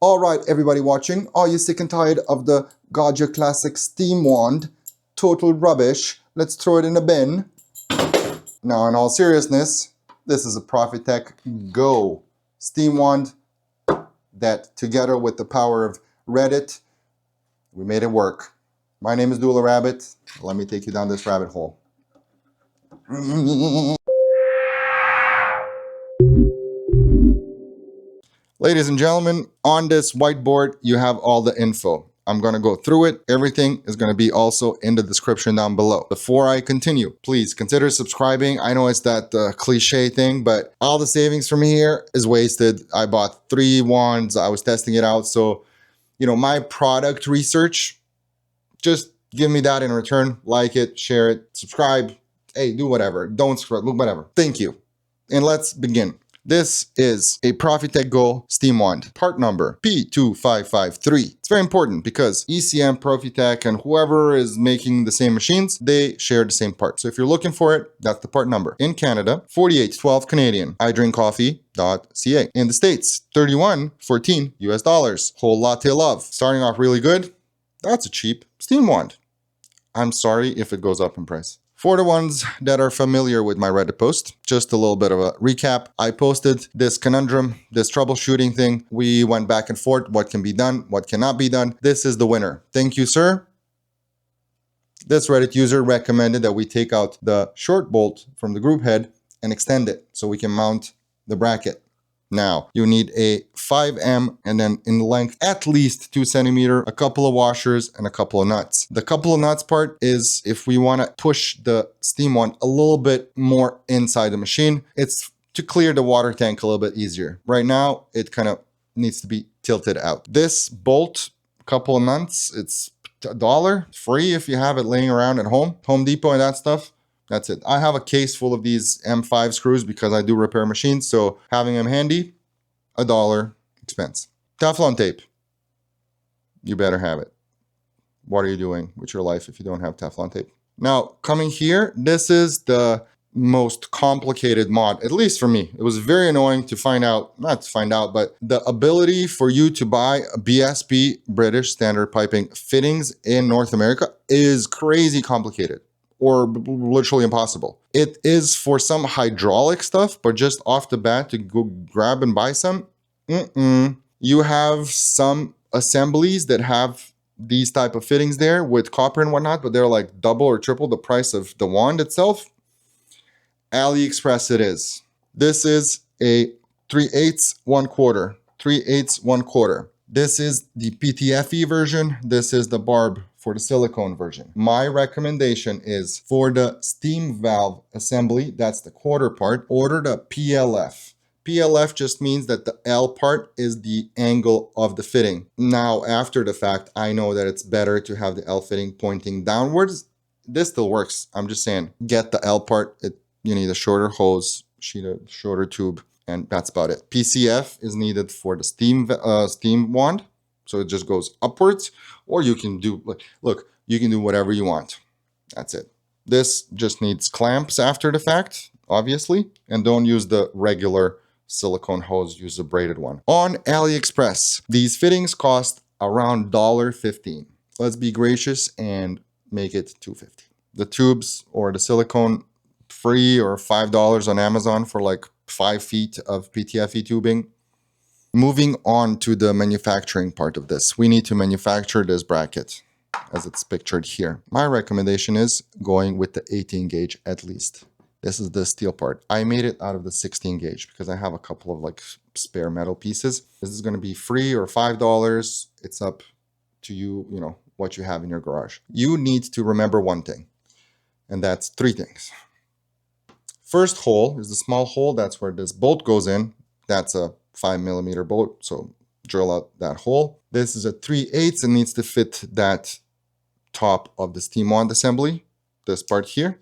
All right, everybody watching, are you sick and tired of the Gaggia Classic steam wand? Total rubbish. Let's throw it in a bin. Now, in all seriousness, this is a Profitec GO steam wand that, together with the power of Reddit, we made it work. My name is Dule Rabbit. Let me take you down this rabbit hole. Ladies and gentlemen, on this whiteboard, you have all the info. I'm going to go through it. Everything is going to be also in the description down below. Before I continue, please consider subscribing. I know it's that cliche thing, but all the savings from here is wasted. I bought 3 wands. I was testing it out. So, my product research, just give me that in return. Like it, share it, subscribe. Hey, do whatever. Don't subscribe, whatever. Thank you. And let's begin. This is a Profitec GO steam wand, part number P2553. It's very important because ECM, Profitec, and whoever is making the same machines, they share the same part. So if you're looking for it, that's the part number. In Canada, 4812 Canadian. idrinkcoffee.ca. In the States, 3114 US dollars. Whole latte love. Starting off really good. That's a cheap steam wand. I'm sorry if it goes up in price. For the ones that are familiar with my Reddit post, just a little bit of a recap. I posted this conundrum, this troubleshooting thing. We went back and forth, what can be done, what cannot be done. This is the winner. Thank you, sir. This Reddit user recommended that we take out the short bolt from the group head and extend it so we can mount the bracket. Now, you need a 5M and then in length at least 2 centimeter, a couple of washers, and a couple of nuts. The couple of nuts part is if we want to push the steam wand a little bit more inside the machine, it's to clear the water tank a little bit easier. Right now, it kind of needs to be tilted out. This bolt, couple of nuts, it's $1 free if you have it laying around at home, Home Depot and that stuff. That's it. I have a case full of these M5 screws because I do repair machines. So having them handy, $1 expense. Teflon tape. You better have it. What are you doing with your life if you don't have Teflon tape? Now, coming here, this is the most complicated mod, at least for me. It was very annoying to find out, not to find out, but the ability for you to buy BSP, British Standard Piping fittings in North America is crazy complicated. Or literally impossible. It is for some hydraulic stuff, but just off the bat to go grab and buy some, You have some assemblies that have these type of fittings there with copper and whatnot, but they're like double or triple the price of the wand itself. AliExpress it is. This is a 3/8, 1/4. 3/8, 1/4. This is the PTFE version. This is the barb for the silicone version. My recommendation is for the steam valve assembly, that's the quarter part, order the PLF. PLF just means that the L part is the angle of the fitting. Now, after the fact, I know that it's better to have the L fitting pointing downwards. This still works. I'm just saying, get the L part. You need a shorter hose, shorter tube, and that's about it. PCF is needed for the steam wand. So it just goes upwards, or you can do, look, you can do whatever you want. That's it. This just needs clamps after the fact, obviously, and don't use the regular silicone hose, use a braided one. On AliExpress, these fittings cost around $1.15. Let's be gracious and make it $2.50. The tubes or the silicone free or $5 on Amazon for like 5 feet of PTFE tubing. Moving on to the manufacturing part of this. We need to manufacture this bracket as it's pictured here. My recommendation is going with the 18 gauge at least. This is the steel part. I made it out of the 16 gauge because I have a couple of like spare metal pieces. This is going to be free or $5. It's up to you, what you have in your garage. You need to remember one thing, and that's 3 things. First hole is the small hole. That's where this bolt goes in. That's a 5mm bolt, so drill out that hole. This is a 3/8 and needs to fit that top of the steam wand assembly, this part here.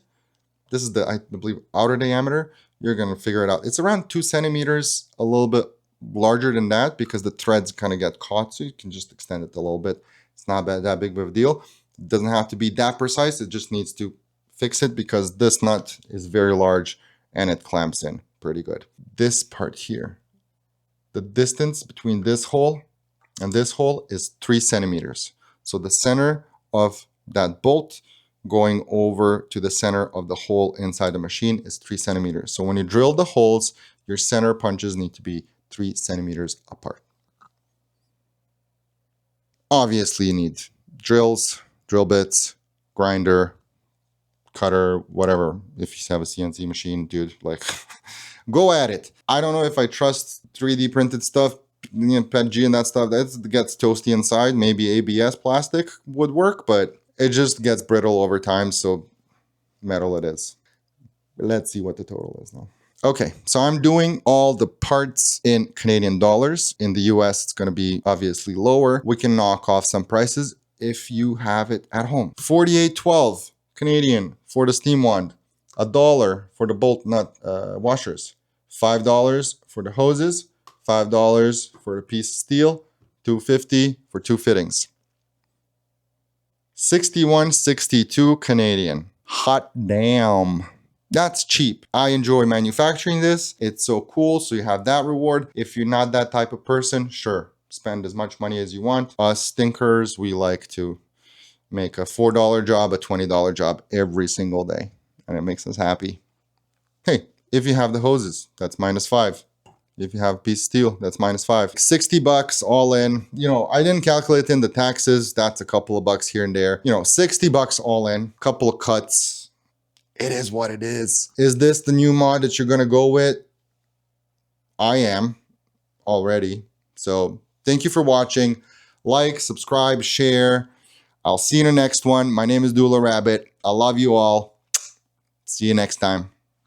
This is the, I believe, outer diameter. You're going to figure it out. It's around 2 centimeters, a little bit larger than that because the threads kind of get caught, so you can just extend it a little bit. It's not that big of a deal. It doesn't have to be that precise. It just needs to fix it because this nut is very large and it clamps in pretty good. This part here, the distance between this hole And this hole is 3 centimeters. So the center of that bolt going over to the center of the hole inside the machine is 3 centimeters. So when you drill the holes, your center punches need to be 3 centimeters apart. Obviously, you need drills, drill bits, grinder, cutter, whatever. If you have a CNC machine, dude, like, go at it. I don't know if I trust 3D printed stuff, PETG and that stuff. That gets toasty inside. Maybe ABS plastic would work, but it just gets brittle over time, so metal it is. Let's see what the total is now. Okay, so I'm doing all the parts in Canadian dollars. In the US, it's going to be obviously lower. We can knock off some prices if you have it at home. 48.12 Canadian for the steam wand. $1 for the bolt nut washers. $5 for the hoses. $5 for a piece of steel. $2.50 for 2 fittings. 61.62 Canadian. Hot damn. That's cheap. I enjoy manufacturing this. It's so cool. So you have that reward. If you're not that type of person, sure, spend as much money as you want. Us stinkers, we like to make a $4 job, a $20 job every single day. And it makes us happy. Hey, if you have the hoses, that's -5. If you have a piece of steel, that's -5. $60 all in. You know, I didn't calculate in the taxes. That's a couple of bucks here and there. You know, $60 all in, couple of cuts. It is what it is. Is this the new mod that you're gonna go with? I am already. So thank you for watching. Like, subscribe, share. I'll see you in the next one. My name is Dule Rabbit. I love you all. See you next time.